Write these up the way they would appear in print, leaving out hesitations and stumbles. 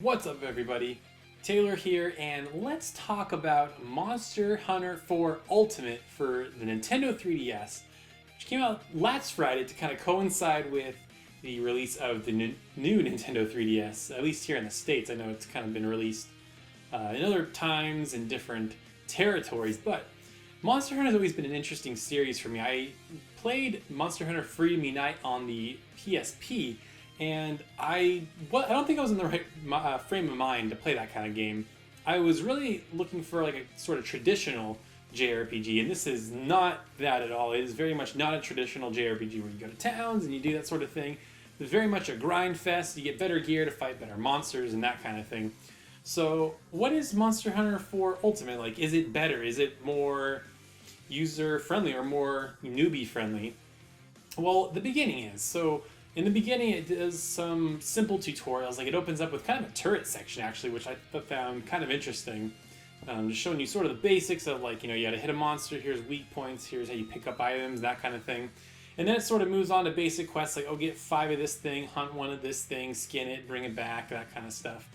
What's up, everybody? Taylor here, and let's talk about Monster Hunter 4 Ultimate for the Nintendo 3DS, which came out last Friday to kind of coincide with the release of the new Nintendo 3DS, at least here in the States. I know it's kind of been released in other times in different territories, but Monster Hunter has always been an interesting series for me. I played Monster Hunter Freedom Unite on the PSP, and I don't think I was in the right frame of mind to play that kind of game. I was really looking for like a sort of traditional JRPG, and this is not that at all. It is very much not a traditional JRPG where you go to towns and you do that sort of thing. It's very much a grind fest. You get better gear to fight better monsters and that kind of thing. So what is Monster Hunter 4 Ultimate like? Is it better? Is it more user friendly or more newbie friendly? Well, the beginning is. So in the beginning, it does some simple tutorials. Like, it opens up with kind of a turret section, actually, which I found kind of interesting. Just showing you sort of the basics of, like, you gotta hit a monster, here's weak points, here's how you pick up items, that kind of thing. And then it sort of moves on to basic quests, like, get 5 of this thing, hunt 1 of this thing, skin it, bring it back, that kind of stuff.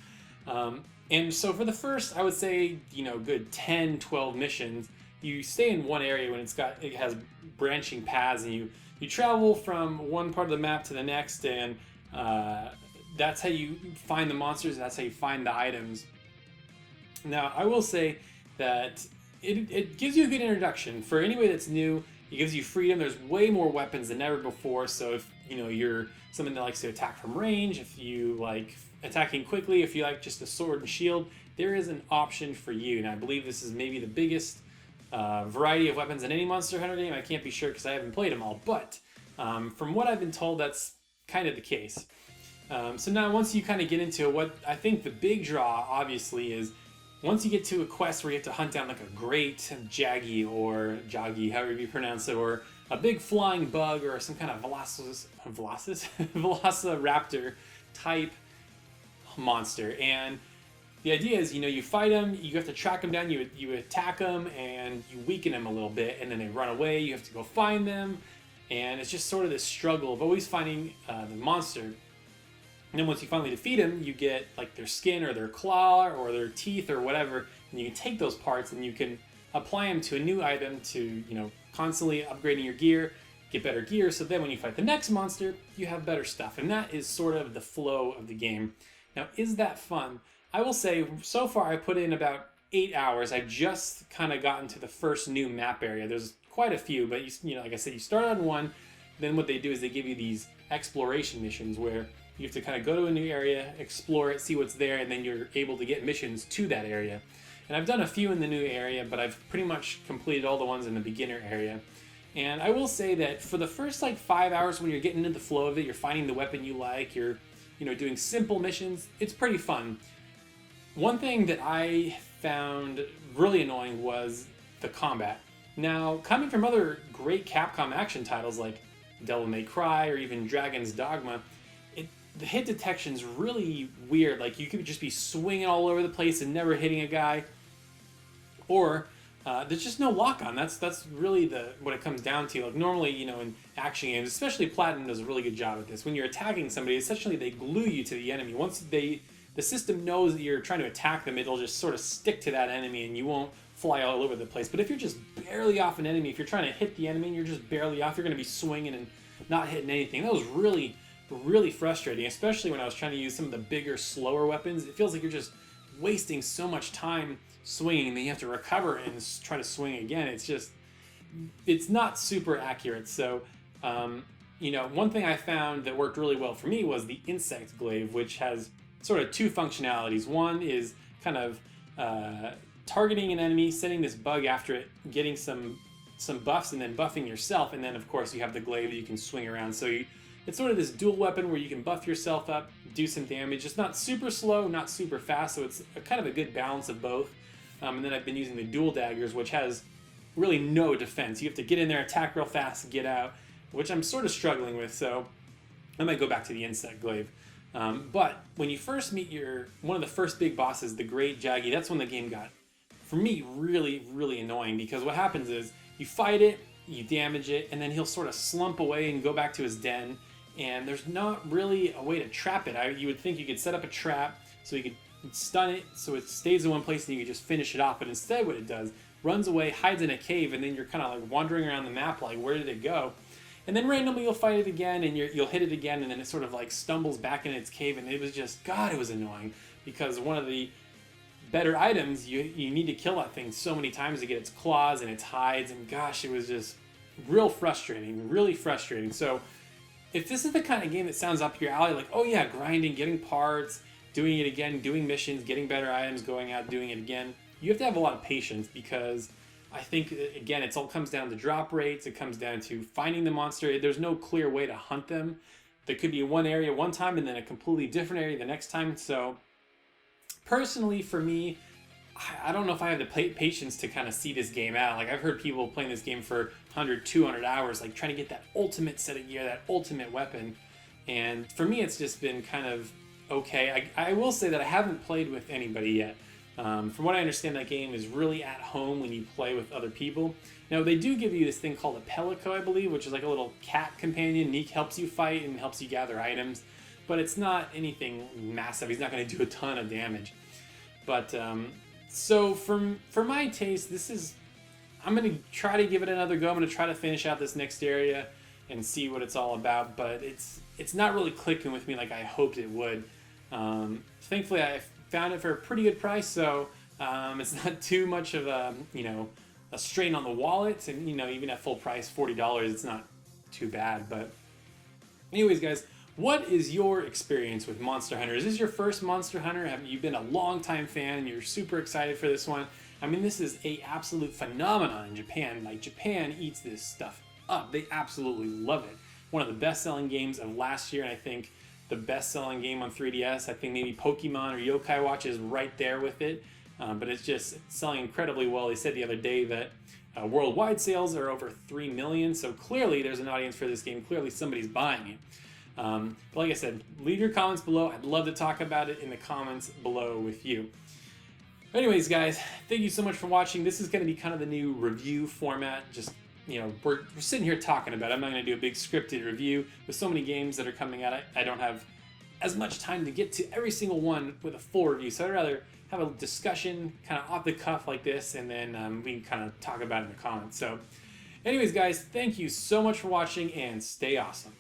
And so for the first, I would say, good 10, 12 missions, you stay in one area when it has branching paths, and you travel from one part of the map to the next, and that's how you find the monsters, and that's how you find the items. Now, I will say that it gives you a good introduction. For anybody that's new, it gives you freedom. There's way more weapons than ever before, so if you're someone that likes to attack from range, if you like attacking quickly, if you like just a sword and shield, there is an option for you. And I believe this is maybe the biggest variety of weapons in any Monster Hunter game. I can't be sure because I haven't played them all, but from what I've been told, that's kind of the case. So now once you kind of get into what I think the big draw, obviously, is once you get to a quest where you have to hunt down like a great Jaggy or Joggy, however you pronounce it, or a big flying bug or some kind of Velociraptor type monster. And the idea is, you fight them, you have to track them down, you attack them, and you weaken them a little bit, and then they run away, you have to go find them, and it's just sort of this struggle of always finding the monster. And then once you finally defeat them, you get like their skin or their claw or their teeth or whatever, and you can take those parts and you can apply them to a new item to, constantly upgrading your gear, get better gear, so then when you fight the next monster, you have better stuff. And that is sort of the flow of the game. Now, is that fun? I will say, so far I put in about 8 hours. I've just kind of gotten to the first new map area. There's quite a few, but like I said, you start on one, then what they do is they give you these exploration missions where you have to kind of go to a new area, explore it, see what's there, and then you're able to get missions to that area. And I've done a few in the new area, but I've pretty much completed all the ones in the beginner area. And I will say that for the first 5 hours when you're getting into the flow of it, you're finding the weapon you like, you're doing simple missions, it's pretty fun. One thing that I found really annoying was the combat. Now, coming from other great Capcom action titles like Devil May Cry or even Dragon's Dogma, the hit detection's really weird. Like, you could just be swinging all over the place and never hitting a guy, or there's just no lock-on. That's really what it comes down to. Like, normally, in action games, especially Platinum does a really good job at this. When you're attacking somebody, essentially they glue you to the enemy. Once the system knows that you're trying to attack them, it'll just sort of stick to that enemy and you won't fly all over the place. But if you're just barely off an enemy, if you're trying to hit the enemy and you're just barely off, you're going to be swinging and not hitting anything. That was really, really frustrating, especially when I was trying to use some of the bigger, slower weapons. It feels like you're just wasting so much time swinging, and then you have to recover and try to swing again. It's not super accurate. So, one thing I found that worked really well for me was the insect glaive, which has sort of two functionalities. One is kind of targeting an enemy, sending this bug after it, getting some buffs, and then buffing yourself. And then, of course, you have the glaive that you can swing around. So it's sort of this dual weapon where you can buff yourself up, do some damage. It's not super slow, not super fast, so it's kind of a good balance of both. And then I've been using the dual daggers, which has really no defense. You have to get in there, attack real fast, get out, which I'm sort of struggling with, so I might go back to the insect glaive. But when you first meet one of the first big bosses, the Great Jaggy, that's when the game got, for me, really, really annoying, because what happens is you fight it, you damage it, and then he'll sort of slump away and go back to his den, and there's not really a way to trap it. You would think you could set up a trap, so you could stun it so it stays in one place and you can just finish it off. But instead what it does, runs away, hides in a cave, and then you're kind of like wandering around the map like, where did it go? And then randomly you'll fight it again, and you'll hit it again, and then it sort of like stumbles back in its cave, and it was just, God, it was annoying, because one of the better items, you need to kill that thing so many times to get its claws and its hides, and gosh, it was just real frustrating, really frustrating. So if this is the kind of game that sounds up your alley, like, oh yeah, grinding, getting parts, doing it again, doing missions, getting better items, going out, doing it again, you have to have a lot of patience, because I think, again, it all comes down to drop rates. It comes down to finding the monster. There's no clear way to hunt them. There could be one area one time and then a completely different area the next time. So personally, for me, I don't know if I have the patience to kind of see this game out. Like, I've heard people playing this game for 100, 200 hours, like trying to get that ultimate set of gear, that ultimate weapon. And for me, it's just been kind of okay. I will say that I haven't played with anybody yet. From what I understand, that game is really at home when you play with other people. Now, they do give you this thing called a Pelico, I believe, which is like a little cat companion. Neek helps you fight and helps you gather items, but it's not anything massive. He's not going to do a ton of damage. But so for my taste, I'm going to try to give it another go. I'm going to try to finish out this next area and see what it's all about. But it's not really clicking with me like I hoped it would. Thankfully, I found it for a pretty good price, so it's not too much of a strain on the wallet, and even at full price, $40, it's not too bad. But anyways, guys, what is your experience with Monster Hunter? Is this your first Monster Hunter? Have you been a long-time fan and you're super excited for this one? I mean, this is a absolute phenomenon in Japan. Like, Japan eats this stuff up. They absolutely love it. One of the best-selling games of last year, and I think the best-selling game on 3DS. I think maybe Pokemon or Yokai Watch is right there with it, but it's just selling incredibly well. They said the other day that worldwide sales are over 3 million, so clearly there's an audience for this game. Clearly somebody's buying it. But like I said, leave your comments below. I'd love to talk about it in the comments below with you. Anyways, guys, thank you so much for watching. This is going to be kind of the new review format. Just we're sitting here talking about it. I'm not going to do a big scripted review. With so many games that are coming out, I don't have as much time to get to every single one with a full review. So I'd rather have a discussion kind of off the cuff like this, and then we can kind of talk about it in the comments. So anyways, guys, thank you so much for watching, and stay awesome.